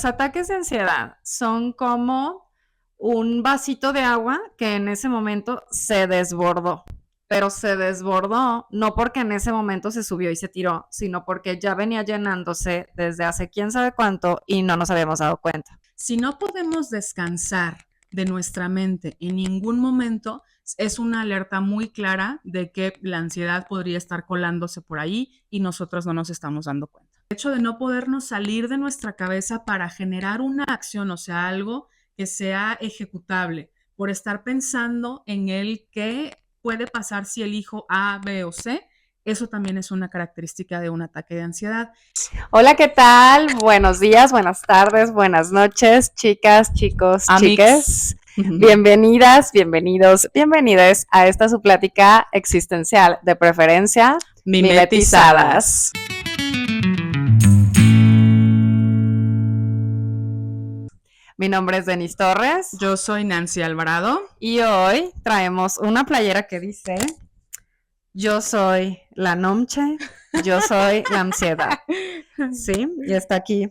Los ataques de ansiedad son como un vasito de agua que en ese momento se desbordó, pero se desbordó no porque en ese momento se subió y se tiró, sino porque ya venía llenándose desde hace quién sabe cuánto y no nos habíamos dado cuenta. Si no podemos descansar de nuestra mente en ningún momento, es una alerta muy clara de que la ansiedad podría estar colándose por ahí y nosotros no nos estamos dando cuenta. El hecho de no podernos salir de nuestra cabeza para generar una acción, o sea, algo que sea ejecutable, por estar pensando en el qué puede pasar si elijo A, B o C, eso también es una característica de un ataque de ansiedad. Hola, ¿qué tal? Buenos días, buenas tardes, buenas noches, chicas, chicos, chiques. Bienvenidas, bienvenidos, bienvenidas a esta su plática existencial, de preferencia mimetizadas. Mi nombre es Denise Torres. Yo soy Nancy Alvarado. Y hoy traemos una playera que dice: yo soy la nomche, yo soy la ansiedad. Sí, y está aquí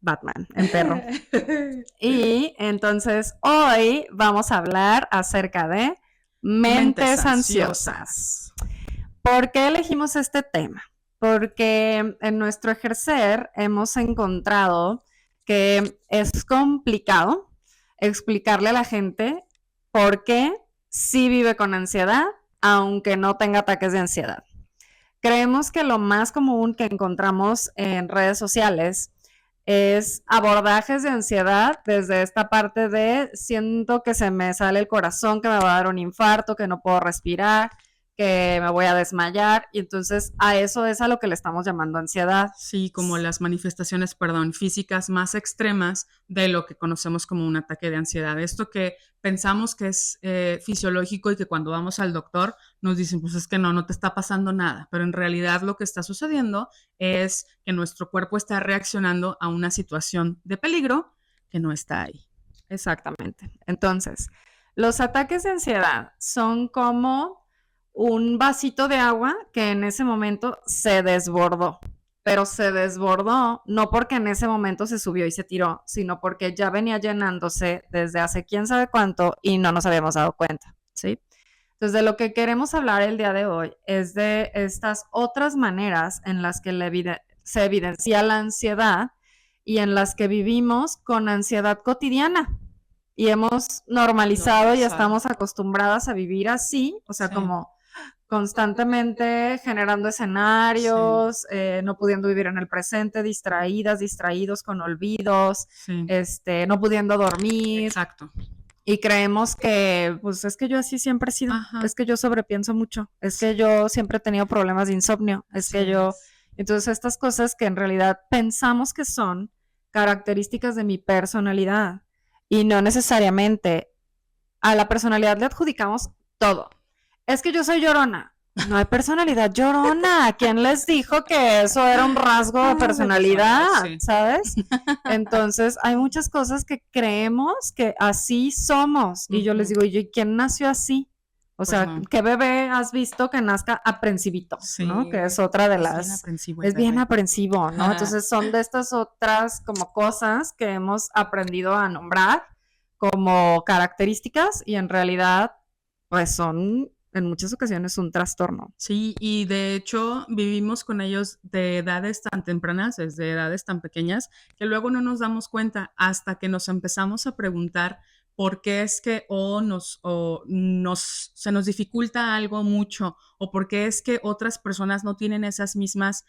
Batman, en perro. Y entonces hoy vamos a hablar acerca de mentes ansiosas. ¿Por qué elegimos este tema? Porque en nuestro ejercer hemos encontrado que es complicado explicarle a la gente por qué sí vive con ansiedad, aunque no tenga ataques de ansiedad. Creemos que lo más común que encontramos en redes sociales es abordajes de ansiedad desde esta parte de siento que se me sale el corazón, que me va a dar un infarto, que no puedo respirar, que me voy a desmayar, y entonces a eso es a lo que le estamos llamando ansiedad. Sí, como las manifestaciones, físicas más extremas de lo que conocemos como un ataque de ansiedad. Esto que pensamos que es fisiológico y que cuando vamos al doctor nos dicen, pues es que no te está pasando nada, pero en realidad lo que está sucediendo es que nuestro cuerpo está reaccionando a una situación de peligro que no está ahí. Exactamente. Entonces, los ataques de ansiedad son como un vasito de agua que en ese momento se desbordó, pero se desbordó no porque en ese momento se subió y se tiró, sino porque ya venía llenándose desde hace quién sabe cuánto y no nos habíamos dado cuenta, ¿sí? Entonces, de lo que queremos hablar el día de hoy es de estas otras maneras en las que se evidencia la ansiedad y en las que vivimos con ansiedad cotidiana. Y hemos normalizado y estamos acostumbradas a vivir así, o sea, como constantemente generando escenarios, no pudiendo vivir en el presente, distraídos con olvidos, no pudiendo dormir. Exacto. Y creemos que, pues es que yo así siempre he sido, es que yo sobrepienso mucho, es que yo siempre he tenido problemas de insomnio, es que yo... Entonces estas cosas que en realidad pensamos que son características de mi personalidad y no necesariamente. A la personalidad le adjudicamos todo. Es que yo soy llorona. No hay personalidad llorona. ¿Quién les dijo que eso era un rasgo de personalidad? ¿Sabes? Entonces, hay muchas cosas que creemos que así somos. Y yo les digo, ¿y quién nació así? O sea, pues no. ¿Qué bebé has visto que nazca aprensivito? ¿No? Que es otra de las... Es bien aprensivo, ¿no? Entonces, son de estas otras como cosas que hemos aprendido a nombrar como características y en realidad pues son en muchas ocasiones un trastorno. Sí, y de hecho vivimos con ellos de edades tan tempranas, desde edades tan pequeñas, que luego no nos damos cuenta hasta que nos empezamos a preguntar por qué es que se nos dificulta algo mucho o por qué es que otras personas no tienen esas mismas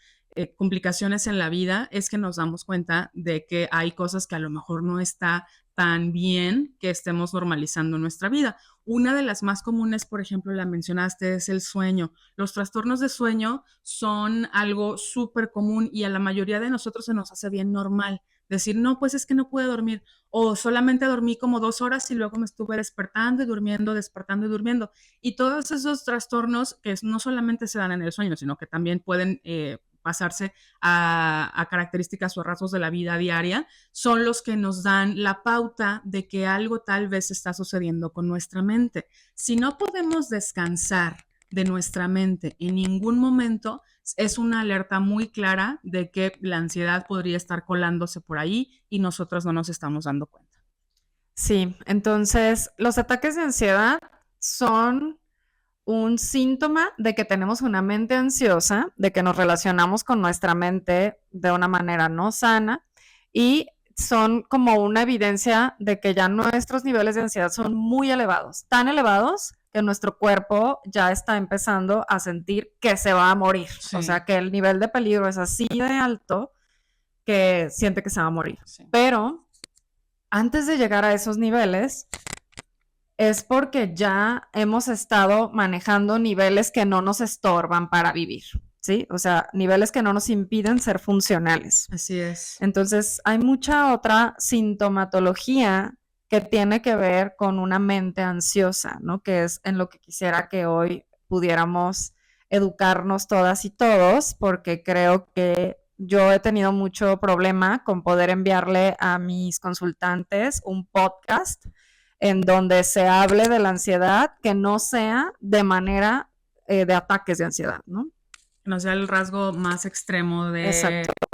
complicaciones en la vida, es que nos damos cuenta de que hay cosas que a lo mejor no está tan bien que estemos normalizando nuestra vida. Una de las más comunes, por ejemplo, la mencionaste, es el sueño. Los trastornos de sueño son algo súper común y a la mayoría de nosotros se nos hace bien normal. Decir, no, pues es que no pude dormir o solamente dormí como 2 horas y luego me estuve despertando y durmiendo, despertando y durmiendo. Y todos esos trastornos que no solamente se dan en el sueño, sino que también pueden pasarse a características o rasgos de la vida diaria, son los que nos dan la pauta de que algo tal vez está sucediendo con nuestra mente. Si no podemos descansar de nuestra mente en ningún momento, es una alerta muy clara de que la ansiedad podría estar colándose por ahí y nosotros no nos estamos dando cuenta. Sí, entonces los ataques de ansiedad son un síntoma de que tenemos una mente ansiosa, de que nos relacionamos con nuestra mente de una manera no sana y son como una evidencia de que ya nuestros niveles de ansiedad son muy elevados, tan elevados que nuestro cuerpo ya está empezando a sentir que se va a morir. Sí. O sea, que el nivel de peligro es así de alto que siente que se va a morir. Sí. Pero antes de llegar a esos niveles, es porque ya hemos estado manejando niveles que no nos estorban para vivir, ¿sí? O sea, niveles que no nos impiden ser funcionales. Así es. Entonces, hay mucha otra sintomatología que tiene que ver con una mente ansiosa, ¿no? Que es en lo que quisiera que hoy pudiéramos educarnos todas y todos, porque creo que yo he tenido mucho problema con poder enviarle a mis consultantes un podcast en donde se hable de la ansiedad que no sea de manera de ataques de ansiedad, ¿no? No sea el rasgo más extremo de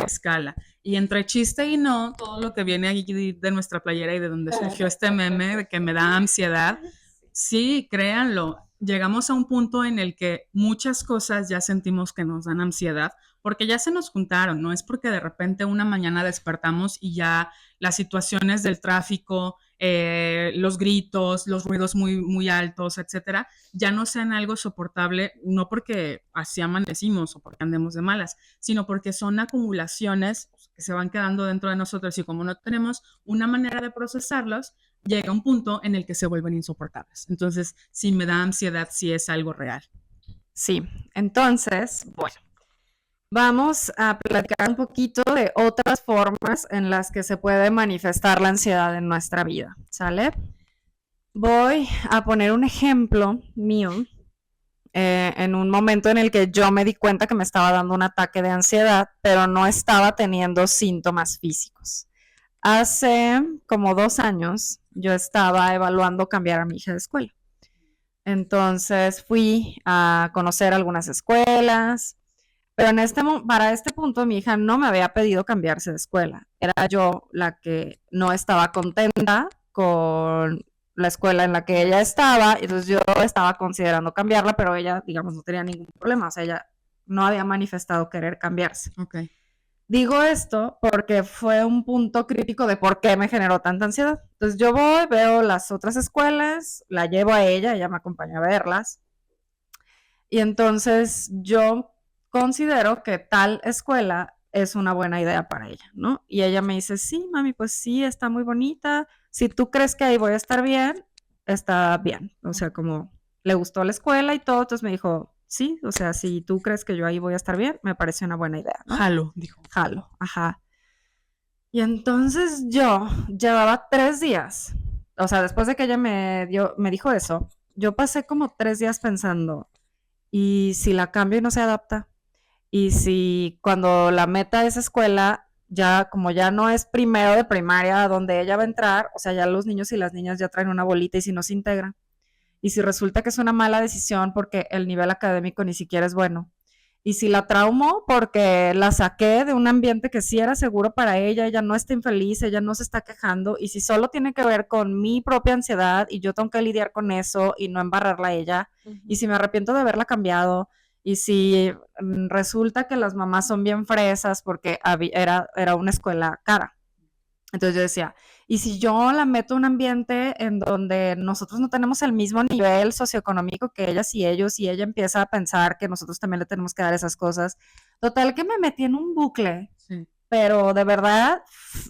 escala. Y entre chiste y no, todo lo que viene aquí de nuestra playera y de donde surgió este meme de que me da ansiedad, sí, créanlo, llegamos a un punto en el que muchas cosas ya sentimos que nos dan ansiedad porque ya se nos juntaron, no es porque de repente una mañana despertamos y ya las situaciones del tráfico, los gritos, los ruidos muy, muy altos, etcétera, ya no sean algo soportable, no porque así amanecimos o porque andemos de malas, sino porque son acumulaciones que se van quedando dentro de nosotros y como no tenemos una manera de procesarlos, llega un punto en el que se vuelven insoportables. Entonces, si me da ansiedad, sí es algo real. Sí, entonces, bueno, vamos a platicar un poquito de otras formas en las que se puede manifestar la ansiedad en nuestra vida, ¿sale? Voy a poner un ejemplo mío en un momento en el que yo me di cuenta que me estaba dando un ataque de ansiedad, pero no estaba teniendo síntomas físicos. Hace como 2 años yo estaba evaluando cambiar a mi hija de escuela. Entonces fui a conocer algunas escuelas, pero para este punto mi hija no me había pedido cambiarse de escuela. Era yo la que no estaba contenta con la escuela en la que ella estaba, y entonces yo estaba considerando cambiarla, pero ella, digamos, no tenía ningún problema, o sea, ella no había manifestado querer cambiarse. Okay. Digo esto porque fue un punto crítico de por qué me generó tanta ansiedad. Entonces yo voy, veo las otras escuelas, la llevo a ella me acompaña a verlas, y entonces yo considero que tal escuela es una buena idea para ella, ¿no? Y ella me dice, sí, mami, pues sí, está muy bonita. Si tú crees que ahí voy a estar bien, está bien. O sea, como le gustó la escuela y todo, entonces me dijo, sí, o sea, si tú crees que yo ahí voy a estar bien, me parece una buena idea, ¿no? Jalo, dijo. Jalo, ajá. Y entonces yo llevaba 3 días, o sea, después de que ella me dijo eso, yo pasé como 3 días pensando, ¿y si la cambio y no se adapta? Y si cuando la meta a esa escuela, ya como ya no es primero de primaria donde ella va a entrar, o sea, ya los niños y las niñas ya traen una bolita y si no se integran. Y si resulta que es una mala decisión porque el nivel académico ni siquiera es bueno. Y si la traumo porque la saqué de un ambiente que sí era seguro para ella no está infeliz, ella no se está quejando, y si solo tiene que ver con mi propia ansiedad y yo tengo que lidiar con eso y no embarrarla a ella, y si me arrepiento de haberla cambiado, y si resulta que las mamás son bien fresas porque era una escuela cara. Entonces yo decía, ¿y si yo la meto en un ambiente en donde nosotros no tenemos el mismo nivel socioeconómico que ellas y ellos, y ella empieza a pensar que nosotros también le tenemos que dar esas cosas? Total que me metí en un bucle, sí. Pero de verdad,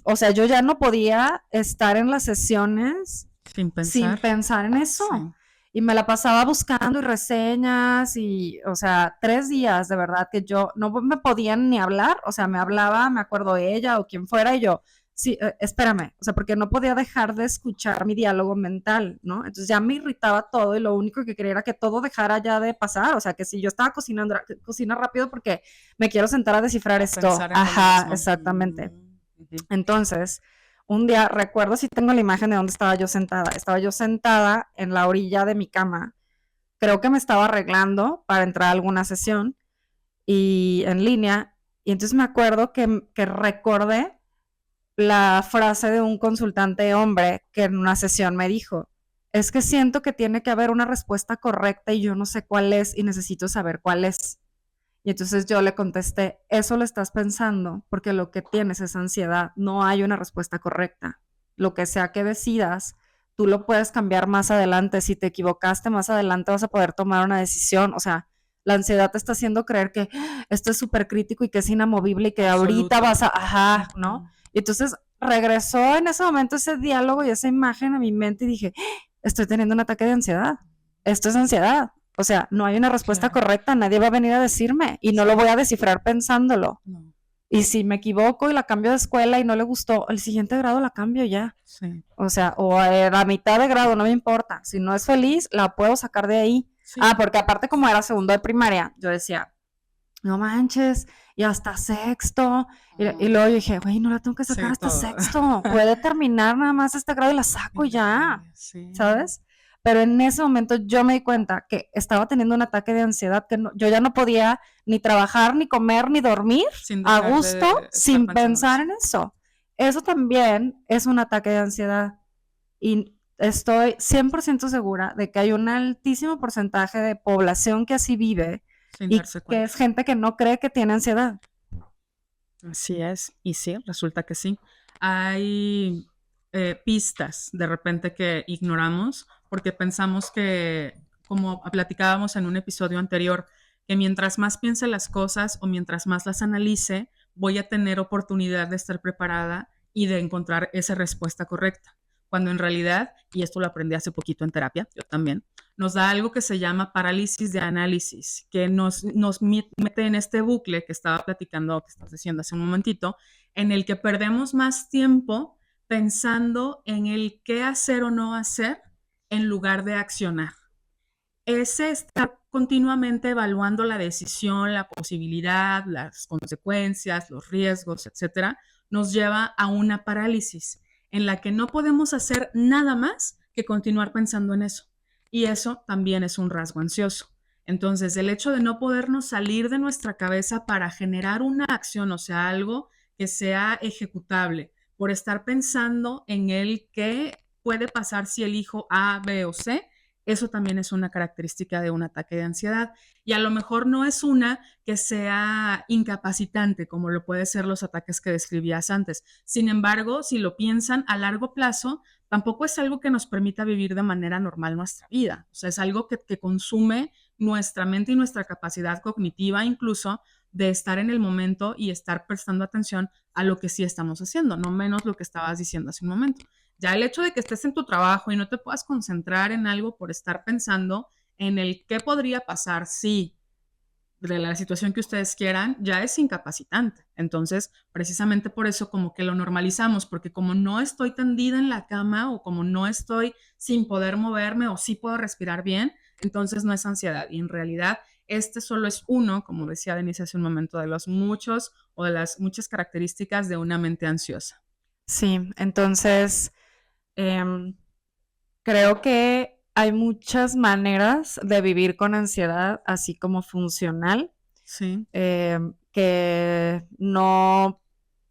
o sea, yo ya no podía estar en las sesiones sin pensar en eso. Sí. Y me la pasaba buscando y reseñas y, o sea, 3 días de verdad que yo no me podían ni hablar, o sea, me hablaba, me acuerdo ella o quien fuera y yo, sí, espérame, o sea, porque no podía dejar de escuchar mi diálogo mental, ¿no? Entonces ya me irritaba todo y lo único que quería era que todo dejara ya de pasar, o sea, que si yo estaba cocinando, cocina rápido porque me quiero sentar a descifrar esto. Ajá, exactamente. Entonces, un día, recuerdo si tengo la imagen de dónde estaba yo sentada en la orilla de mi cama, creo que me estaba arreglando para entrar a alguna sesión, y en línea, y entonces me acuerdo que recordé la frase de un consultante hombre que en una sesión me dijo, es que siento que tiene que haber una respuesta correcta y yo no sé cuál es y necesito saber cuál es. Y entonces yo le contesté, eso lo estás pensando porque lo que tienes es ansiedad, no hay una respuesta correcta. Lo que sea que decidas, tú lo puedes cambiar más adelante. Si te equivocaste más adelante vas a poder tomar una decisión. O sea, la ansiedad te está haciendo creer que esto es súper crítico y que es inamovible y que ahorita Absoluto. vas a, ajá, ¿no? Y entonces regresó en ese momento ese diálogo y esa imagen a mi mente y dije, estoy teniendo un ataque de ansiedad. Esto es ansiedad. O sea, no hay una respuesta Claro. correcta, nadie va a venir a decirme y no lo voy a descifrar pensándolo. No. Y si me equivoco y la cambio de escuela y no le gustó, el siguiente grado la cambio ya. Sí. O sea, o a la mitad de grado, no me importa. Si no es feliz, la puedo sacar de ahí. Sí. Ah, porque aparte como era segundo de primaria, yo decía, no manches, y hasta sexto. Y luego yo dije, güey, no la tengo que sacar Sí, hasta todo. sexto. Puede terminar nada más este grado y la saco ya, Sí. ¿sabes? Pero en ese momento yo me di cuenta que estaba teniendo un ataque de ansiedad, que yo ya no podía ni trabajar, ni comer, ni dormir Sin a dejar de gusto estar sin pensando pensar en en eso. Eso también es un ataque de ansiedad. Y estoy 100% segura de que hay un altísimo porcentaje de población que así vive sin y darse que cuenta. es gente que no cree que tiene ansiedad. Así es, y sí, resulta que sí. Hay pistas de repente que ignoramos porque pensamos que, como platicábamos en un episodio anterior, que mientras más piense las cosas o mientras más las analice, voy a tener oportunidad de estar preparada y de encontrar esa respuesta correcta. Cuando en realidad, y esto lo aprendí hace poquito en terapia, yo también, nos da algo que se llama parálisis de análisis, que nos mete en este bucle que estaba platicando, que estás diciendo hace un momentito, en el que perdemos más tiempo pensando en el qué hacer o no hacer en lugar de accionar. Ese estar continuamente evaluando la decisión, la posibilidad, las consecuencias, los riesgos, etcétera, nos lleva a una parálisis en la que no podemos hacer nada más que continuar pensando en eso. Y eso también es un rasgo ansioso. Entonces, el hecho de no podernos salir de nuestra cabeza para generar una acción, o sea, algo que sea ejecutable, por estar pensando en el qué puede pasar si elijo A, B o C, eso también es una característica de un ataque de ansiedad. Y a lo mejor no es una que sea incapacitante, como lo puede ser los ataques que describías antes. Sin embargo, si lo piensan a largo plazo, tampoco es algo que nos permita vivir de manera normal nuestra vida. O sea, es algo que consume nuestra mente y nuestra capacidad cognitiva, incluso de estar en el momento y estar prestando atención a lo que sí estamos haciendo, no menos lo que estabas diciendo hace un momento. Ya el hecho de que estés en tu trabajo y no te puedas concentrar en algo por estar pensando en el qué podría pasar si de la situación que ustedes quieran, ya es incapacitante. Entonces, precisamente por eso como que lo normalizamos, porque como no estoy tendida en la cama o como no estoy sin poder moverme o sí puedo respirar bien, entonces no es ansiedad. Y en realidad, este solo es uno, como decía Denise hace un momento, de los muchos o de las muchas características de una mente ansiosa. Sí, entonces creo que hay muchas maneras de vivir con ansiedad, así como funcional, Sí. que no,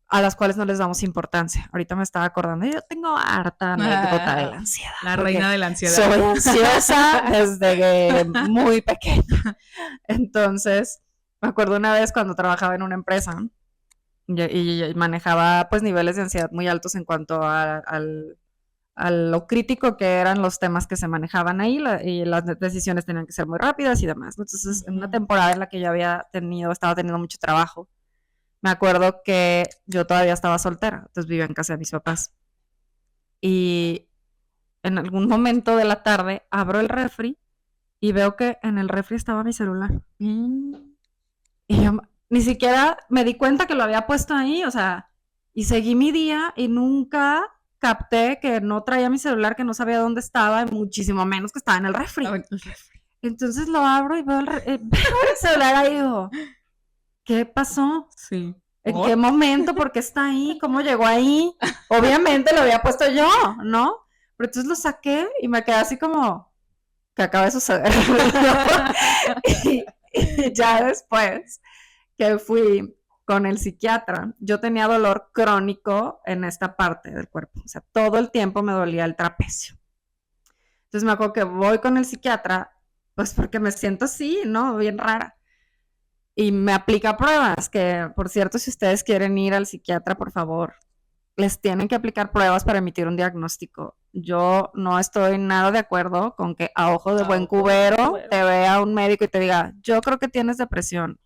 a las cuales no les damos importancia. Ahorita me estaba acordando, yo tengo harta anécdota de la ansiedad. La porque reina de la ansiedad. soy ansiosa desde muy pequeña. Entonces, me acuerdo una vez cuando trabajaba en una empresa y manejaba pues niveles de ansiedad muy altos en cuanto a lo crítico que eran los temas que se manejaban ahí y las decisiones tenían que ser muy rápidas y demás. Entonces, en una temporada en la que yo estaba teniendo mucho trabajo, me acuerdo que yo todavía estaba soltera, entonces vivía en casa de mis papás. Y en algún momento de la tarde abro el refri y veo que en el refri estaba mi celular. Y yo ni siquiera me di cuenta que lo había puesto ahí, o sea, y seguí mi día y nunca capté que no traía mi celular, que no sabía dónde estaba, y muchísimo menos que estaba en el refri. Entonces lo abro y veo el celular ahí y digo, ¿qué pasó? Sí. ¿En qué momento? ¿Por qué está ahí? ¿Cómo llegó ahí? Obviamente lo había puesto yo, ¿no? Pero entonces lo saqué y me quedé así como, ¿qué acaba de suceder? y ya después que fui con el psiquiatra, yo tenía dolor crónico en esta parte del cuerpo. O sea, todo el tiempo me dolía el trapecio. Entonces me acuerdo que voy con el psiquiatra, pues porque me siento así, ¿no? Bien rara. Y me aplica pruebas, que por cierto, si ustedes quieren ir al psiquiatra, por favor, les tienen que aplicar pruebas para emitir un diagnóstico. Yo no estoy nada de acuerdo con que a ojo de buen cubero te vea un médico y te diga, yo creo que tienes depresión.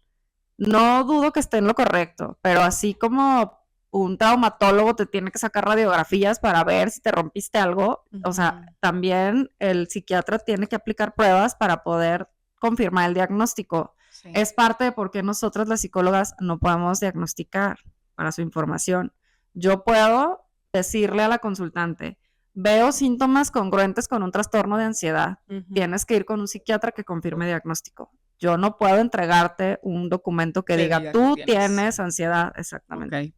No dudo que esté en lo correcto, pero así como un traumatólogo te tiene que sacar radiografías para ver si te rompiste algo, o sea, también el psiquiatra tiene que aplicar pruebas para poder confirmar el diagnóstico. Sí. Es parte de por qué nosotras las psicólogas no podemos diagnosticar, para su información. Yo puedo decirle a la consultante, veo síntomas congruentes con un trastorno de ansiedad, tienes que ir con un psiquiatra que confirme diagnóstico. Yo no puedo entregarte un documento que diga, tú tienes ansiedad, exactamente. Okay.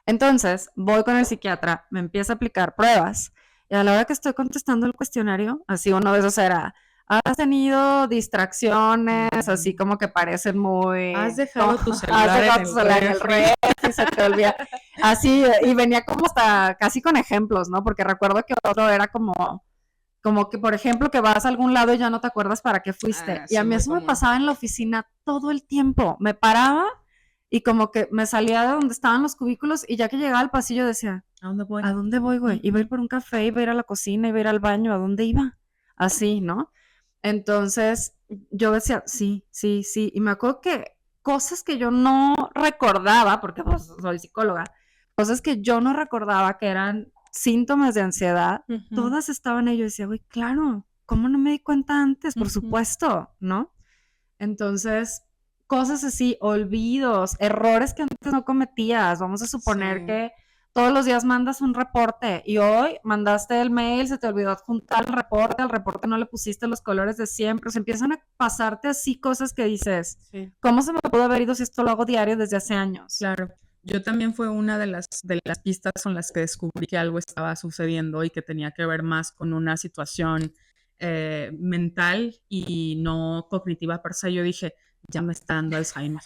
Entonces, voy con el psiquiatra, me empieza a aplicar pruebas, y a la hora que estoy contestando el cuestionario, así uno de esos era, has tenido distracciones, así como que parecen muy... Has dejado tu celular en el refri, se te olvida. Así, y venía como hasta casi con ejemplos, ¿no? Porque recuerdo que otro era como que, por ejemplo, que vas a algún lado y ya no te acuerdas para qué fuiste. Y a mí eso me pasaba en la oficina todo el tiempo. Me paraba y como que me salía de donde estaban los cubículos y ya que llegaba al pasillo decía, ¿a dónde voy? ¿A dónde voy, güey? Iba a ir por un café, iba a ir a la cocina, iba a ir al baño, ¿a dónde iba? Así, ¿no? Entonces, yo decía, sí. Y me acuerdo que cosas que yo no recordaba, porque pues, soy psicóloga, cosas que yo no recordaba que eran síntomas de ansiedad, todas estaban ahí. Yo decía, güey, claro, ¿cómo no me di cuenta antes? Por supuesto, ¿no? Entonces, cosas así, olvidos, errores que antes no cometías. Vamos a suponer que todos los días mandas un reporte y hoy mandaste el mail, se te olvidó adjuntar el reporte, al reporte no le pusiste los colores de siempre, o sea, empiezan a pasarte así cosas que dices, ¿cómo se me pudo haber ido si esto lo hago diario desde hace años? Claro, yo también fue una de las pistas con las que descubrí que algo estaba sucediendo y que tenía que ver más con una situación mental y no cognitiva per se. Yo dije, ya me está dando Alzheimer.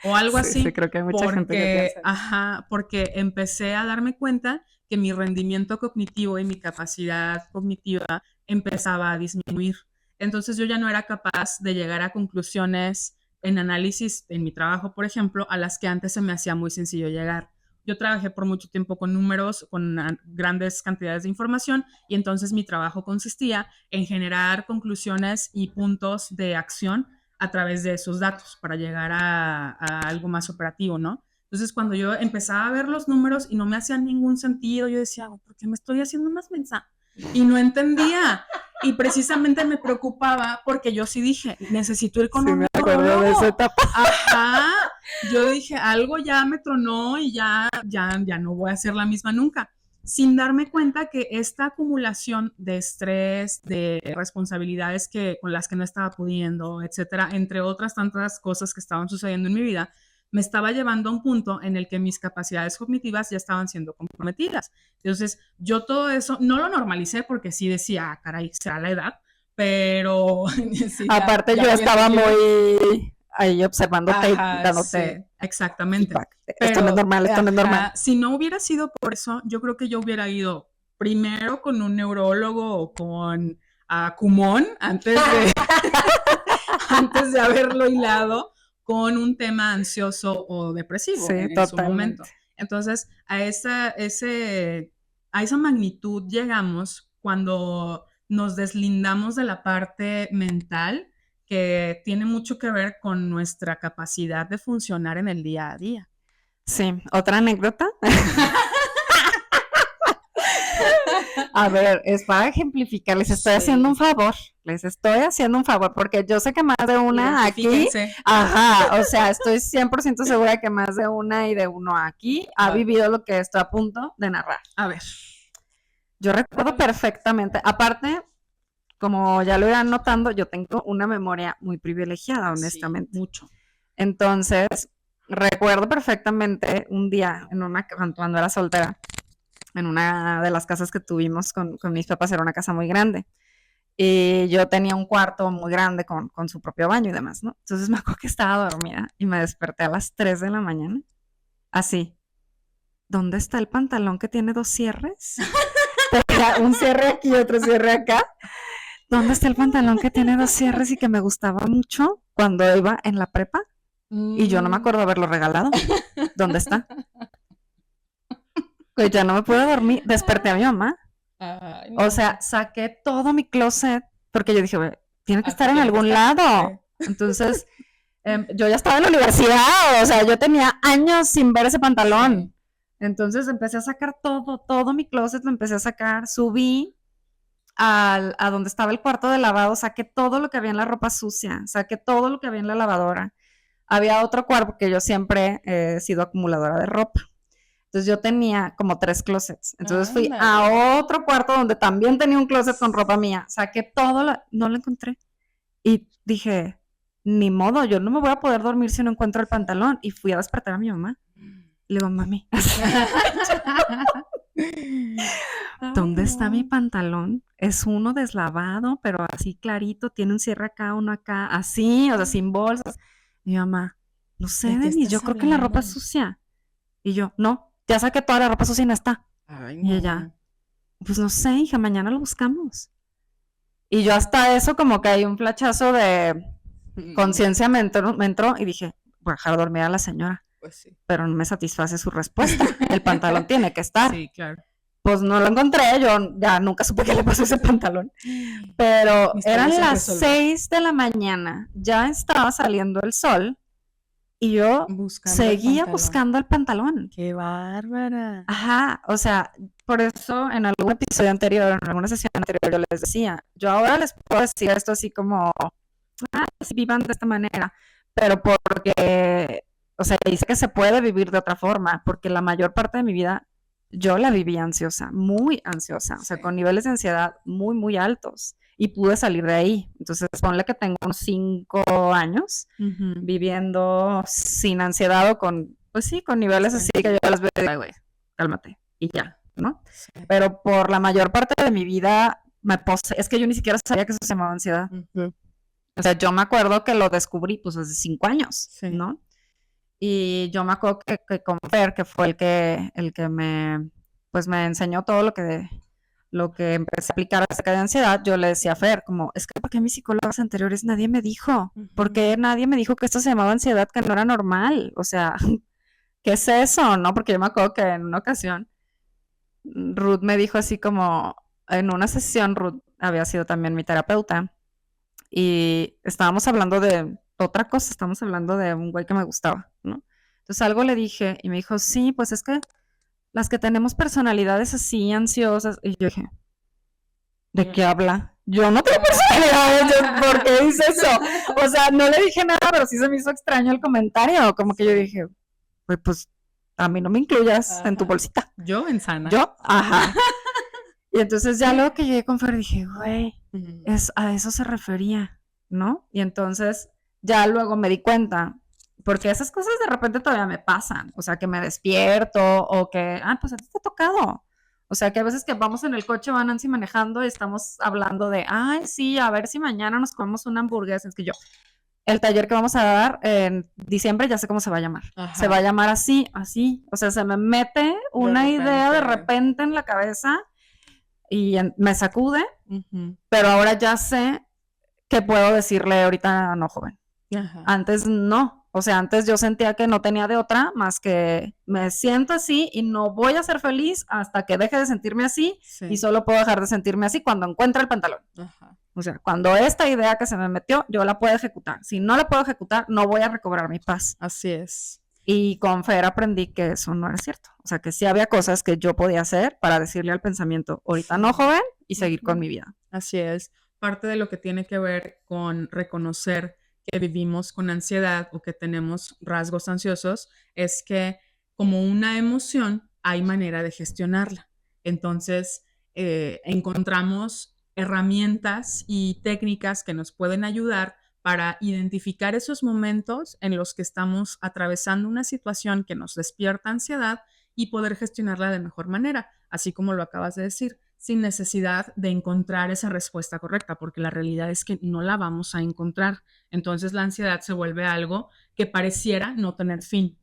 O algo así. Sí, creo que hay mucha gente que piensa. Porque empecé a darme cuenta que mi rendimiento cognitivo y mi capacidad cognitiva empezaba a disminuir. Entonces yo ya no era capaz de llegar a conclusiones en análisis en mi trabajo, por ejemplo, a las que antes se me hacía muy sencillo llegar. Yo trabajé por mucho tiempo con números, con grandes cantidades de información, y entonces mi trabajo consistía en generar conclusiones y puntos de acción a través de esos datos para llegar a algo más operativo, ¿no? Entonces, cuando yo empezaba a ver los números y no me hacían ningún sentido, yo decía, ¿por qué me estoy haciendo más mensa? Y no entendía. Y precisamente me preocupaba porque yo sí dije, necesito ir con un neurólogo. De esa etapa. Ajá. Yo dije, algo ya me tronó y ya no voy a ser la misma nunca. Sin darme cuenta que esta acumulación de estrés, de responsabilidades con las que no estaba pudiendo, etcétera, entre otras tantas cosas que estaban sucediendo en mi vida, me estaba llevando a un punto en el que mis capacidades cognitivas ya estaban siendo comprometidas. Entonces, yo todo eso no lo normalicé porque sí decía, caray, será la edad, pero... sí, aparte yo estaba muy ahí observándote y dándote... Sí, exactamente. Pero, esto no es normal, esto no es normal. Si no hubiera sido por eso, yo creo que yo hubiera ido primero con un neurólogo o con Kumon antes de haberlo hilado con un tema ansioso o depresivo en su momento. Entonces, a esa magnitud llegamos cuando nos deslindamos de la parte mental que tiene mucho que ver con nuestra capacidad de funcionar en el día a día. Sí, ¿otra anécdota? A ver, es para ejemplificar, les estoy haciendo un favor, porque yo sé que más de una aquí, o sea, estoy 100% segura que más de una y de uno aquí ha vivido lo que estoy a punto de narrar. A ver. Yo recuerdo perfectamente, aparte, como ya lo irán notando, yo tengo una memoria muy privilegiada, honestamente. Sí, mucho. Entonces, recuerdo perfectamente un día, cuando era soltera, en una de las casas que tuvimos con mis papás, era una casa muy grande. Y yo tenía un cuarto muy grande con su propio baño y demás, ¿no? Entonces me acuerdo que estaba dormida y me desperté a las 3 de la mañana, así. ¿Dónde está el pantalón que tiene 2 cierres? Un cierre aquí y otro cierre acá. ¿Dónde está el pantalón que tiene 2 cierres y que me gustaba mucho cuando iba en la prepa? Y yo no me acuerdo haberlo regalado. ¿Dónde está? Pues ya no me pude dormir. Desperté a mi mamá. Ay, O no. sea, saqué todo mi closet porque yo dije, "Güey, tiene que Aquí estar en tiene que algún estar, lado". Entonces, yo ya estaba en la universidad, o sea, yo tenía años sin ver ese pantalón. Entonces empecé a sacar todo mi closet lo empecé a sacar, subí a donde estaba el cuarto de lavado, saqué todo lo que había en la ropa sucia, saqué todo lo que había en la lavadora. Había otro cuarto porque yo siempre he sido acumuladora de ropa. Entonces yo tenía como 3 closets. Entonces fui a otro cuarto donde también tenía un closet con ropa mía. Saqué todo, no lo encontré. Y dije, ni modo, yo no me voy a poder dormir si no encuentro el pantalón. Y fui a despertar a mi mamá. Le digo, mami, ¿dónde está mi pantalón? Es uno deslavado, pero así clarito, tiene un cierre acá, uno acá, así, o sea, sin bolsas. Mi mamá, no sé, Denis, yo creo que la ropa es sucia. Y yo, no, ya saqué toda la ropa sucia y no está. Ay, Y ella, pues no sé, hija, mañana lo buscamos. Y yo hasta eso como que hay un flachazo de conciencia me entró y dije, voy a dejar dormir a la señora. Pues sí. Pero no me satisface su respuesta. El pantalón tiene que estar. Sí, claro. Pues no lo encontré, yo ya nunca supe qué le pasó a ese pantalón. Pero eran las 6 de la mañana, ya estaba saliendo el sol y yo seguía buscando el pantalón. ¡Qué bárbara! Ajá, o sea, por eso en algún episodio anterior, en alguna sesión anterior, yo les decía, yo ahora les puedo decir esto así como, sí, vivan de esta manera, pero porque, o sea, dice que se puede vivir de otra forma, porque la mayor parte de mi vida yo la viví ansiosa, muy ansiosa, o sea, con niveles de ansiedad muy, muy altos, y pude salir de ahí. Entonces, ponle que tengo unos 5 años viviendo sin ansiedad o con, pues sí, con niveles así que yo las veo y digo, güey, cálmate, y ya, ¿no? Sí. Pero por la mayor parte de mi vida es que yo ni siquiera sabía que eso se llamaba ansiedad. O sea, yo me acuerdo que lo descubrí pues hace 5 años, ¿no? Y yo me acuerdo que con Fer, que fue el que me enseñó todo lo que empecé a aplicar acerca de ansiedad, yo le decía a Fer, como, es que ¿por qué mis psicólogos anteriores nadie me dijo? ¿Por qué nadie me dijo que esto se llamaba ansiedad, que no era normal? O sea, ¿qué es eso? ¿No? Porque yo me acuerdo que en una ocasión Ruth me dijo así como, en una sesión, Ruth había sido también mi terapeuta, y estábamos hablando de otra cosa, estábamos hablando de un güey que me gustaba, ¿no? Entonces algo le dije y me dijo, sí, pues es que las que tenemos personalidades así ansiosas, y yo dije, ¿de qué habla? Yo no tengo personalidades, ¿por qué dice eso? O sea, no le dije nada, pero sí se me hizo extraño el comentario, como que yo dije, pues a mí no me incluyas en tu bolsita. Yo en sana. Yo, ajá. Y entonces ya luego que llegué con Fer dije, güey, a eso se refería, ¿no? Y entonces ya luego me di cuenta, porque esas cosas de repente todavía me pasan, o sea, que me despierto o que, pues a ti te ha tocado. O sea, que a veces que vamos en el coche, van Nancy manejando y estamos hablando de, ay, sí, a ver si mañana nos comemos una hamburguesa. Es que el taller que vamos a dar en diciembre ya sé cómo se va a llamar. Ajá. Se va a llamar así. O sea, se me mete una idea de repente en la cabeza y me sacude, pero ahora ya sé que puedo decirle ahorita no, joven. Ajá. Antes no, o sea, antes yo sentía que no tenía de otra más que me siento así y no voy a ser feliz hasta que deje de sentirme así, y solo puedo dejar de sentirme así cuando encuentre el pantalón. Ajá. O sea, cuando esta idea que se me metió, yo la puedo ejecutar. Si no la puedo ejecutar, no voy a recobrar mi paz. Así es. Y con Fer aprendí que eso no era cierto. O sea, que sí había cosas que yo podía hacer para decirle al pensamiento, ahorita no, joven, y seguir con mi vida. Así es. Parte de lo que tiene que ver con reconocer que vivimos con ansiedad o que tenemos rasgos ansiosos es que como una emoción hay manera de gestionarla. Entonces, encontramos herramientas y técnicas que nos pueden ayudar para identificar esos momentos en los que estamos atravesando una situación que nos despierta ansiedad y poder gestionarla de mejor manera, así como lo acabas de decir. sin necesidad de encontrar esa respuesta correcta, porque la realidad es que no la vamos a encontrar. Entonces la ansiedad se vuelve algo que pareciera no tener fin,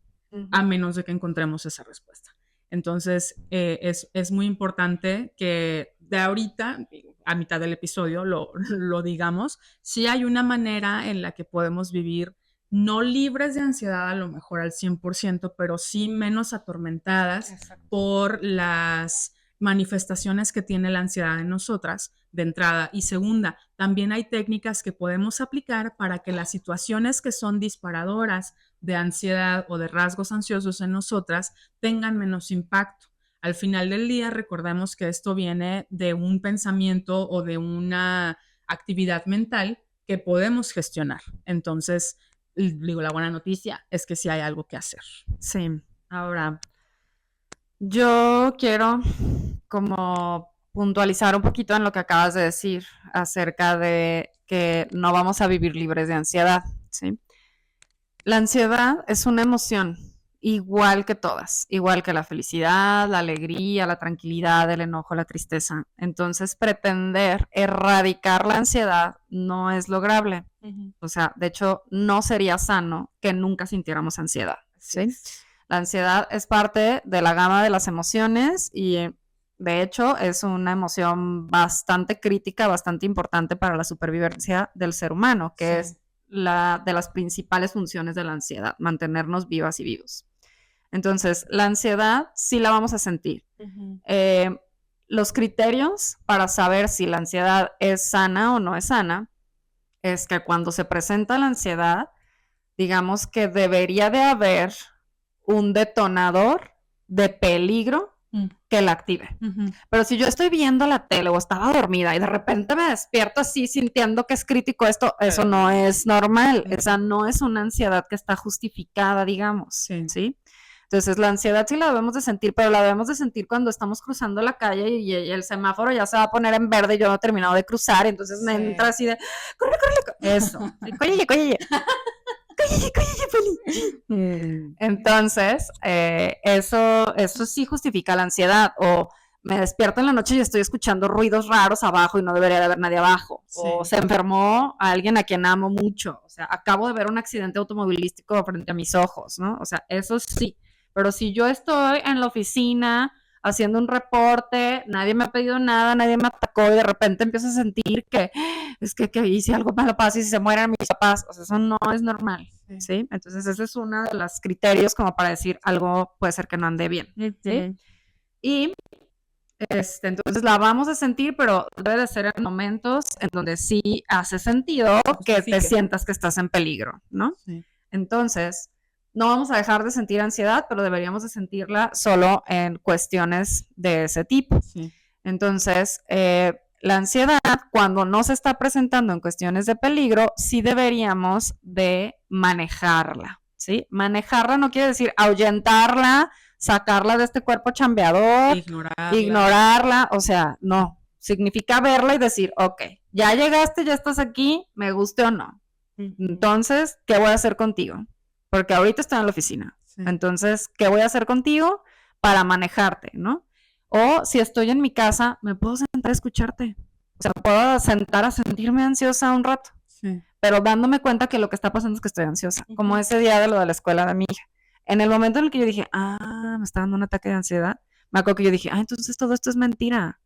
a menos de que encontremos esa respuesta. Entonces es muy importante que de ahorita, a mitad del episodio, lo digamos, sí hay una manera en la que podemos vivir no libres de ansiedad a lo mejor al 100%, pero sí menos atormentadas por las manifestaciones que tiene la ansiedad en nosotras, de entrada. Y segunda, también hay técnicas que podemos aplicar para que las situaciones que son disparadoras de ansiedad o de rasgos ansiosos en nosotras tengan menos impacto. Al final del día, recordemos que esto viene de un pensamiento o de una actividad mental que podemos gestionar. Entonces, digo, la buena noticia es que sí hay algo que hacer. Sí, ahora, yo quiero como puntualizar un poquito en lo que acabas de decir acerca de que no vamos a vivir libres de ansiedad, ¿sí? La ansiedad es una emoción igual que todas, igual que la felicidad, la alegría, la tranquilidad, el enojo, la tristeza. Entonces, pretender erradicar la ansiedad no es lograble. O sea, de hecho, no sería sano que nunca sintiéramos ansiedad, ¿sí? La ansiedad es parte de la gama de las emociones y, de hecho, es una emoción bastante crítica, bastante importante para la supervivencia del ser humano, que es la de las principales funciones de la ansiedad, mantenernos vivas y vivos. Entonces, la ansiedad sí la vamos a sentir. Los criterios para saber si la ansiedad es sana o no es sana es que cuando se presenta la ansiedad, digamos que debería de haber un detonador de peligro que la active. Pero si yo estoy viendo la tele o estaba dormida y de repente me despierto así sintiendo que es crítico esto, eso no es normal. Esa no es una ansiedad que está justificada, digamos, ¿sí? Entonces la ansiedad sí la debemos de sentir, pero la debemos de sentir cuando estamos cruzando la calle y el semáforo ya se va a poner en verde y yo no he terminado de cruzar, y entonces me entra así de, corre, eso, cólleye. Entonces, eso sí justifica la ansiedad. O me despierto en la noche y estoy escuchando ruidos raros abajo y no debería de haber nadie abajo. O se enfermó alguien a quien amo mucho. O sea, acabo de ver un accidente automovilístico frente a mis ojos, ¿no? O sea, eso sí. Pero si yo estoy en la oficina haciendo un reporte, nadie me ha pedido nada, nadie me atacó y de repente empiezo a sentir que es que hice algo malo, pasa y si se mueren mis papás, o sea, eso no es normal, ¿sí? Entonces ese es uno de los criterios como para decir algo puede ser que no ande bien, ¿sí? Y entonces la vamos a sentir, pero debe de ser en momentos en donde sí hace sentido que te sientas que estás en peligro, ¿no? Entonces, no vamos a dejar de sentir ansiedad, pero deberíamos de sentirla solo en cuestiones de ese tipo. Entonces, la ansiedad, cuando no se está presentando en cuestiones de peligro, sí deberíamos de manejarla, ¿sí? Manejarla no quiere decir ahuyentarla, sacarla de este cuerpo chambeador, ignorarla, o sea, no. Significa verla y decir, ok, ya llegaste, ya estás aquí, me guste o no. Entonces, ¿qué voy a hacer contigo? Porque ahorita estoy en la oficina. Entonces, ¿qué voy a hacer contigo para manejarte, no? O si estoy en mi casa, me puedo sentar a escucharte. O sea, me puedo sentar a sentirme ansiosa un rato. Pero dándome cuenta que lo que está pasando es que estoy ansiosa. Como ese día de lo de la escuela de mi hija. En el momento en el que yo dije, me está dando un ataque de ansiedad, me acuerdo que yo dije, entonces todo esto es mentira.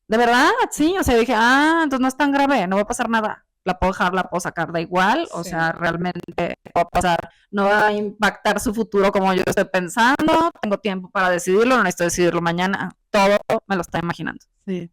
¿De verdad? Sí. O sea, yo dije, entonces no es tan grave, no va a pasar nada. La puedo dejar, la puedo sacar, da igual, o sea, realmente va a pasar, no va a impactar su futuro como yo estoy pensando, tengo tiempo para decidirlo, no necesito decidirlo mañana, todo me lo está imaginando. Sí,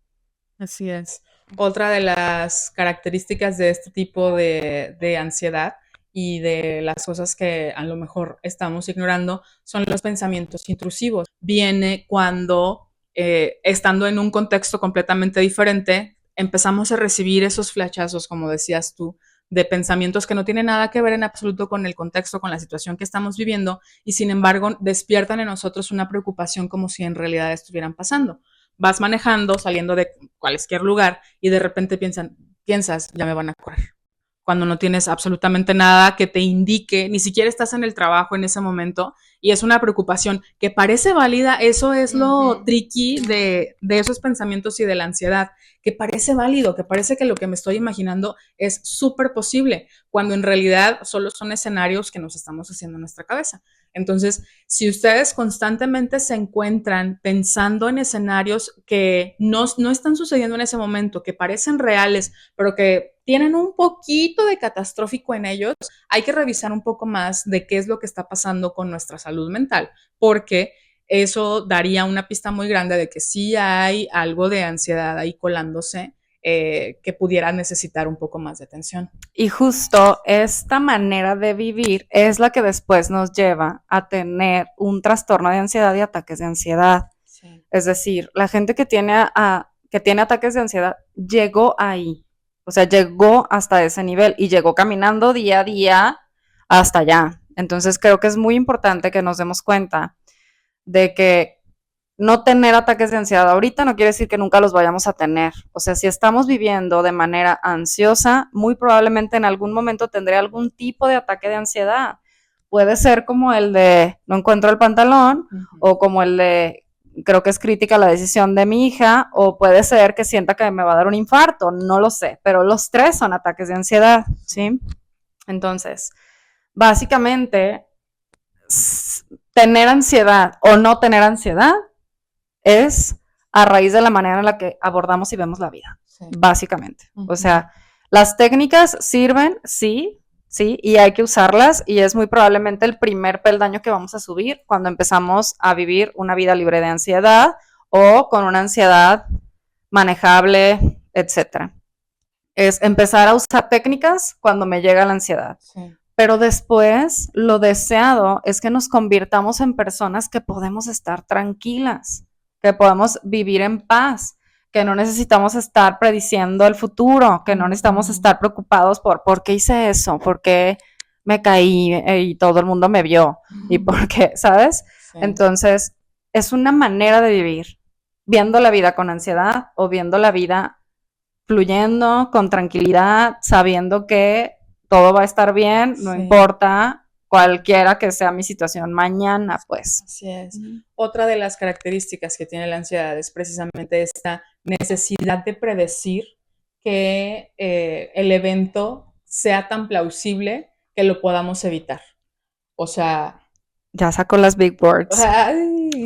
así es. Otra de las características de este tipo de ansiedad y de las cosas que a lo mejor estamos ignorando son los pensamientos intrusivos. Viene cuando, estando en un contexto completamente diferente, empezamos a recibir esos flashazos, como decías tú, de pensamientos que no tienen nada que ver en absoluto con el contexto, con la situación que estamos viviendo, y sin embargo despiertan en nosotros una preocupación como si en realidad estuvieran pasando. Vas manejando, saliendo de cualquier lugar, y de repente piensas, ya me van a correr, cuando no tienes absolutamente nada que te indique, ni siquiera estás en el trabajo en ese momento y es una preocupación que parece válida. Eso es lo tricky de esos pensamientos y de la ansiedad, que parece válido, que parece que lo que me estoy imaginando es súper posible, cuando en realidad solo son escenarios que nos estamos haciendo en nuestra cabeza. Entonces, si ustedes constantemente se encuentran pensando en escenarios que no están sucediendo en ese momento, que parecen reales, pero que tienen un poquito de catastrófico en ellos, hay que revisar un poco más de qué es lo que está pasando con nuestra salud mental, porque eso daría una pista muy grande de que sí hay algo de ansiedad ahí colándose, que pudiera necesitar un poco más de atención. Y justo esta manera de vivir es la que después nos lleva a tener un trastorno de ansiedad y ataques de ansiedad. Sí. Es decir, la gente que tiene ataques de ansiedad llegó ahí, o sea, llegó hasta ese nivel y llegó caminando día a día hasta allá. Entonces creo que es muy importante que nos demos cuenta de que no tener ataques de ansiedad ahorita no quiere decir que nunca los vayamos a tener. O sea, si estamos viviendo de manera ansiosa, muy probablemente en algún momento tendré algún tipo de ataque de ansiedad. Puede ser como el de no encuentro el pantalón, o como el de creo que es crítica la decisión de mi hija, o puede ser que sienta que me va a dar un infarto, no lo sé, pero los tres son ataques de ansiedad, ¿sí? Entonces, básicamente, tener ansiedad o no tener ansiedad es a raíz de la manera en la que abordamos y vemos la vida, sí. Básicamente. O sea, las técnicas sirven, sí, y hay que usarlas, y es muy probablemente el primer peldaño que vamos a subir cuando empezamos a vivir una vida libre de ansiedad o con una ansiedad manejable, etc. Es empezar a usar técnicas cuando me llega la ansiedad. Sí. Pero después, lo deseado es que nos convirtamos en personas que podemos estar tranquilas, que podemos vivir en paz, que no necesitamos estar prediciendo el futuro, que no necesitamos estar preocupados por qué hice eso, por qué me caí y todo el mundo me vio, y por qué, ¿sabes? Sí. Entonces, es una manera de vivir, viendo la vida con ansiedad o viendo la vida fluyendo con tranquilidad, sabiendo que todo va a estar bien, no sí. importa cualquiera que sea mi situación mañana, pues. Así es. Otra de las características que tiene la ansiedad es precisamente esta necesidad de predecir que el evento sea tan plausible que lo podamos evitar. O sea... Ya saco las big words.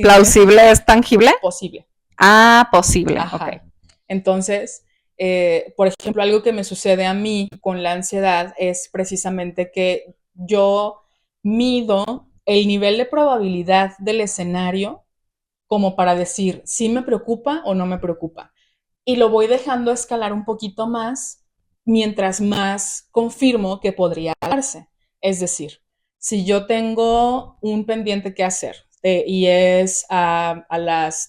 ¿Plausible es tangible? Posible. Ah, posible. Ajá. Ok. Entonces... por ejemplo, algo que me sucede a mí con la ansiedad es precisamente que yo mido el nivel de probabilidad del escenario como para decir si me preocupa o no me preocupa. Y lo voy dejando escalar un poquito más mientras más confirmo que podría darse. Es decir, si yo tengo un pendiente que hacer, y es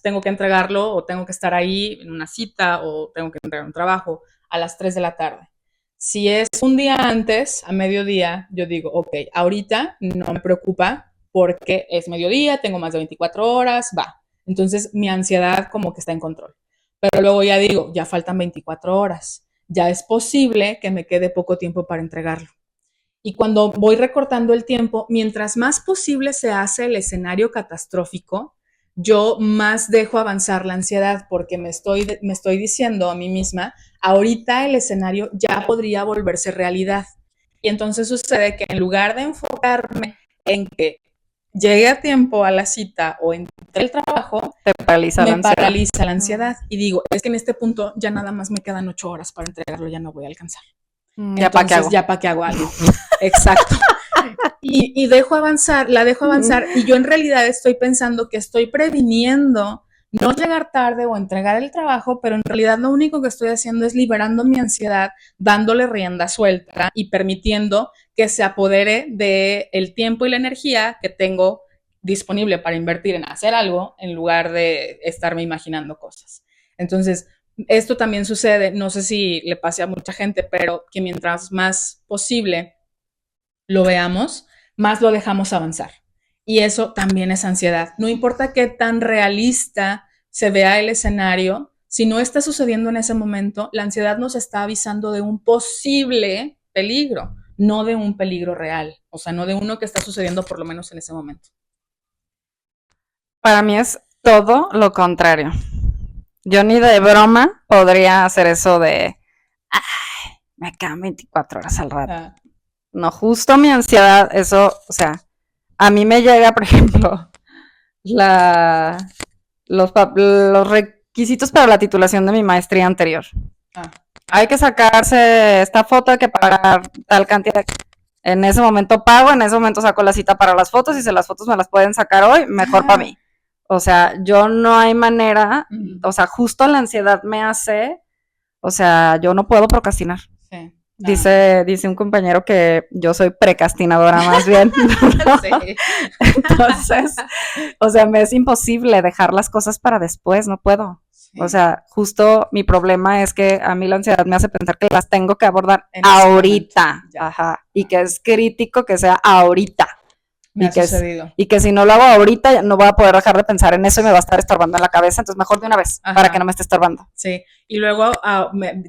tengo que entregarlo o tengo que estar ahí en una cita o tengo que entregar un trabajo a las 3 de la tarde. Si es un día antes, a mediodía, yo digo, ok, ahorita no me preocupa porque es mediodía, tengo más de 24 horas, va. Entonces mi ansiedad como que está en control. Pero luego ya digo, ya faltan 24 horas. Ya es posible que me quede poco tiempo para entregarlo. Y cuando voy recortando el tiempo, mientras más posible se hace el escenario catastrófico, yo más dejo avanzar la ansiedad porque me estoy diciendo a mí misma, ahorita el escenario ya podría volverse realidad. Y entonces sucede que en lugar de enfocarme en que llegue a tiempo a la cita o entre el trabajo, me paraliza la ansiedad. Y digo, es que en este punto ya nada más me quedan 8 horas para entregarlo, ya no voy a alcanzar. ¿Ya para qué hago? Ya para qué hago algo. Exacto. Y la dejo avanzar, y yo en realidad estoy pensando que estoy previniendo no llegar tarde o entregar el trabajo, pero en realidad lo único que estoy haciendo es liberando mi ansiedad, dándole rienda suelta y permitiendo que se apodere del tiempo y la energía que tengo disponible para invertir en hacer algo en lugar de estarme imaginando cosas. Entonces, esto también sucede, no sé si le pase a mucha gente, pero que mientras más posible lo veamos, más lo dejamos avanzar. Y eso también es ansiedad. No importa qué tan realista se vea el escenario, si no está sucediendo en ese momento, la ansiedad nos está avisando de un posible peligro, no de un peligro real, o sea, no de uno que está sucediendo por lo menos en ese momento. Para mí es todo lo contrario. Yo ni de broma podría hacer eso de, ay, me quedan 24 horas al rato. No, justo mi ansiedad, eso, o sea, a mí me llega, por ejemplo, los requisitos para la titulación de mi maestría anterior. Hay que sacarse esta foto, hay que pagar tal cantidad. En ese momento pago, en ese momento saco la cita para las fotos y si las fotos me las pueden sacar hoy, mejor para mí. O sea, yo no hay manera, o sea, justo la ansiedad me hace, o sea, yo no puedo procrastinar. Sí. Dice un compañero que yo soy precastinadora más bien, ¿no? Sí. Entonces, o sea, me es imposible dejar las cosas para después, no puedo. Sí. O sea, justo mi problema es que a mí la ansiedad me hace pensar que las tengo que abordar ahorita, ajá, y que es crítico que sea ahorita. Me ha sucedido. Y que si no lo hago ahorita, no voy a poder dejar de pensar en eso y me va a estar estorbando en la cabeza. Entonces, mejor de una vez, para que no me esté estorbando. Sí, y luego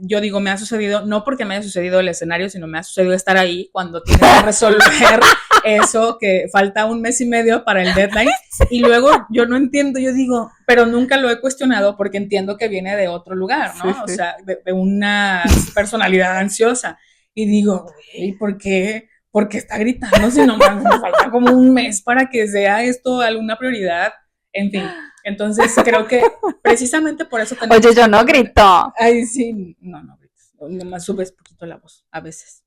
yo digo, me ha sucedido, no porque me haya sucedido el escenario, sino me ha sucedido estar ahí cuando tienes que resolver eso, que falta 1 mes y medio para el deadline. Y luego yo no entiendo, yo digo, pero nunca lo he cuestionado porque entiendo que viene de otro lugar, ¿no? Sí, sí. O sea, de una personalidad ansiosa. Y digo, ¿y por qué? Porque está gritando, si no me falta como 1 mes para que sea esto alguna prioridad, en fin. Entonces creo que precisamente por eso tenemos... Oye, yo no grito. Ay, sí, no gritas, nomás subes poquito la voz, a veces.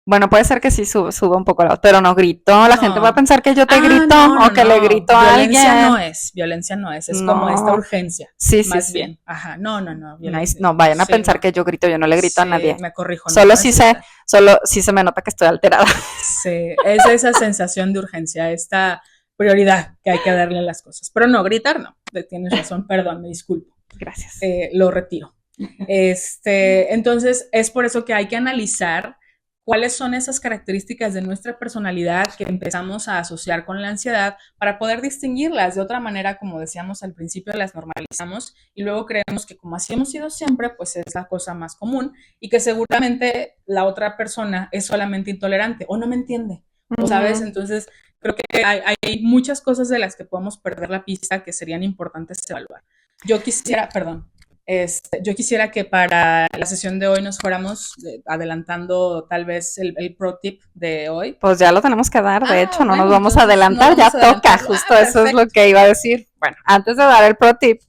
Bueno, puede ser que sí suba un poco la voz, pero no grito. La gente va a pensar que yo te grito o que le grito a alguien. Violencia no es como esta urgencia. Sí, más bien. Ajá, no. No, vayan a pensar que yo grito, yo no le grito a nadie. Me corrijo. Solo si se me nota que estoy alterada. Sí, es esa sensación de urgencia, esta prioridad que hay que darle a las cosas. Pero no, gritar no. Tienes razón, perdón, me disculpo. Gracias. Lo retiro. Entonces, es por eso que hay que analizar cuáles son esas características de nuestra personalidad que empezamos a asociar con la ansiedad para poder distinguirlas. De otra manera, como decíamos al principio, las normalizamos y luego creemos que como así hemos sido siempre, pues es la cosa más común y que seguramente la otra persona es solamente intolerante o no me entiende, ¿sabes? Entonces, creo que hay muchas cosas de las que podemos perder la pista que serían importantes evaluar. Yo quisiera que para la sesión de hoy nos fuéramos adelantando tal vez el pro tip de hoy. Pues ya lo tenemos que dar, de hecho, no nos vamos a adelantar, ya toca, justo eso es lo que iba a decir. Bueno, antes de dar el pro tip,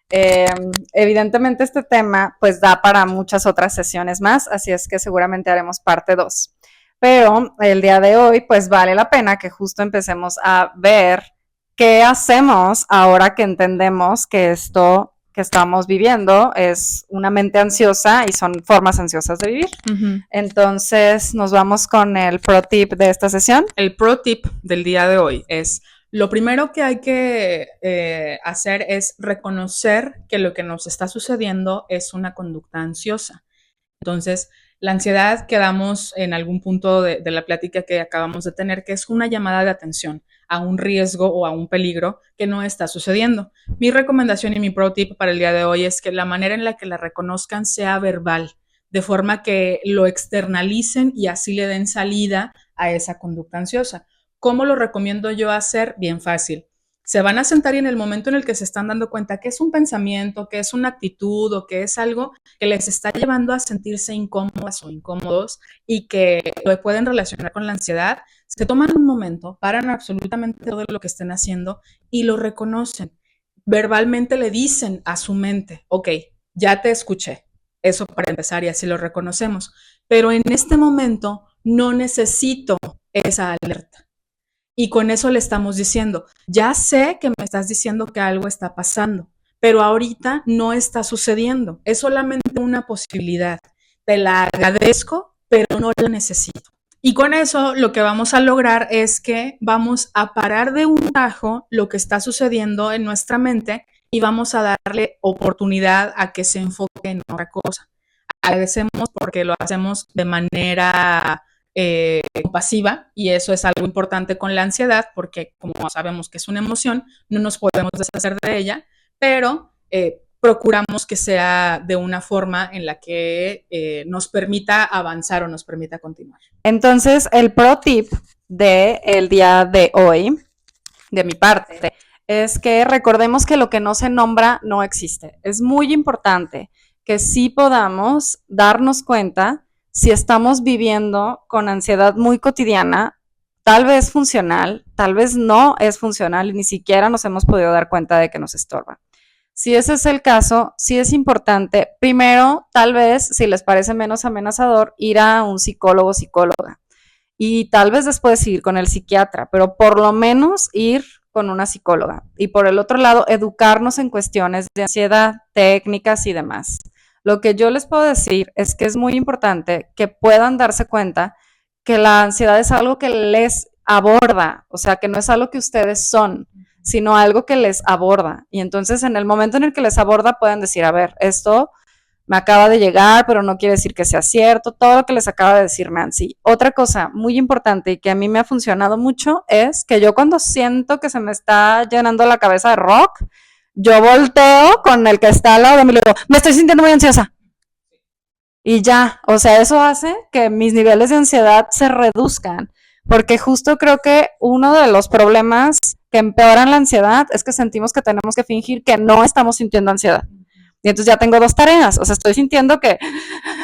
evidentemente este tema pues da para muchas otras sesiones más, así es que seguramente haremos parte 2. Pero el día de hoy pues vale la pena que justo empecemos a ver qué hacemos ahora que entendemos que esto que estamos viviendo es una mente ansiosa y son formas ansiosas de vivir. Entonces nos vamos con el pro tip de esta sesión. El pro tip del día de hoy es: lo primero que hay que hacer es reconocer que lo que nos está sucediendo es una conducta ansiosa. Entonces, la ansiedad, quedamos en algún punto de la plática que acabamos de tener, que es una llamada de atención a un riesgo o a un peligro que no está sucediendo. Mi recomendación y mi pro tip para el día de hoy es que la manera en la que la reconozcan sea verbal, de forma que lo externalicen y así le den salida a esa conducta ansiosa. ¿Cómo lo recomiendo yo hacer? Bien fácil. Se van a sentar y en el momento en el que se están dando cuenta que es un pensamiento, que es una actitud o que es algo que les está llevando a sentirse incómodas o incómodos y que lo pueden relacionar con la ansiedad, se toman un momento, paran absolutamente todo lo que estén haciendo y lo reconocen. Verbalmente le dicen a su mente, ok, ya te escuché. Eso para empezar y así lo reconocemos. Pero en este momento no necesito esa alerta. Y con eso le estamos diciendo, ya sé que me estás diciendo que algo está pasando, pero ahorita no está sucediendo. Es solamente una posibilidad. Te la agradezco, pero no la necesito. Y con eso lo que vamos a lograr es que vamos a parar de un tajo lo que está sucediendo en nuestra mente y vamos a darle oportunidad a que se enfoque en otra cosa. Agradecemos porque lo hacemos de manera compasiva y eso es algo importante con la ansiedad porque como sabemos que es una emoción, no nos podemos deshacer de ella, pero procuramos que sea de una forma en la que nos permita avanzar o nos permita continuar. Entonces, el pro tip del día de hoy, de mi parte, es que recordemos que lo que no se nombra no existe. Es muy importante que sí podamos darnos cuenta si estamos viviendo con ansiedad muy cotidiana, tal vez funcional, tal vez no es funcional y ni siquiera nos hemos podido dar cuenta de que nos estorba. Si ese es el caso, sí es importante, primero, tal vez, si les parece menos amenazador, ir a un psicólogo o psicóloga y tal vez después ir con el psiquiatra, pero por lo menos ir con una psicóloga. Y por el otro lado, educarnos en cuestiones de ansiedad, técnicas y demás. Lo que yo les puedo decir es que es muy importante que puedan darse cuenta que la ansiedad es algo que les aborda, o sea, que no es algo que ustedes son, sino algo que les aborda. Y entonces en el momento en el que les aborda pueden decir, a ver, esto me acaba de llegar, pero no quiere decir que sea cierto, todo lo que les acaba de decir Nancy. Otra cosa muy importante y que a mí me ha funcionado mucho es que yo cuando siento que se me está llenando la cabeza de rock, yo volteo con el que está al lado de mí y le digo, me estoy sintiendo muy ansiosa. Y ya, o sea, eso hace que mis niveles de ansiedad se reduzcan, porque justo creo que uno de los problemas que empeoran la ansiedad es que sentimos que tenemos que fingir que no estamos sintiendo ansiedad. Y entonces ya tengo dos tareas, o sea, estoy sintiendo que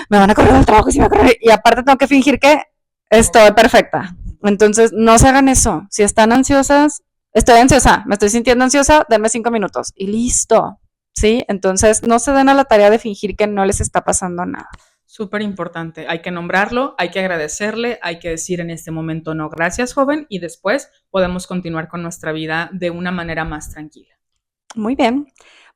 me van a correr del trabajo y aparte tengo que fingir que estoy perfecta. Entonces, no se hagan eso. Si están ansiosas, estoy ansiosa, me estoy sintiendo ansiosa, denme 5 minutos y listo, ¿sí? Entonces, no se den a la tarea de fingir que no les está pasando nada. Súper importante. Hay que nombrarlo, hay que agradecerle, hay que decir en este momento no, gracias, joven, y después podemos continuar con nuestra vida de una manera más tranquila. Muy bien.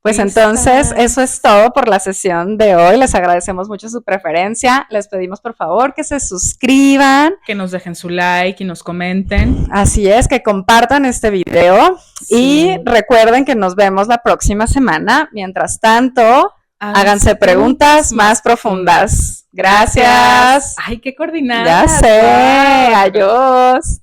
Pues entonces, eso es todo por la sesión de hoy. Les agradecemos mucho su preferencia. Les pedimos, por favor, que se suscriban. Que nos dejen su like y nos comenten. Así es, que compartan este video. Sí. Y recuerden que nos vemos la próxima semana. Mientras tanto, háganse preguntas más profundas. Gracias. Ay, qué coordinada. Ya sé. Adiós.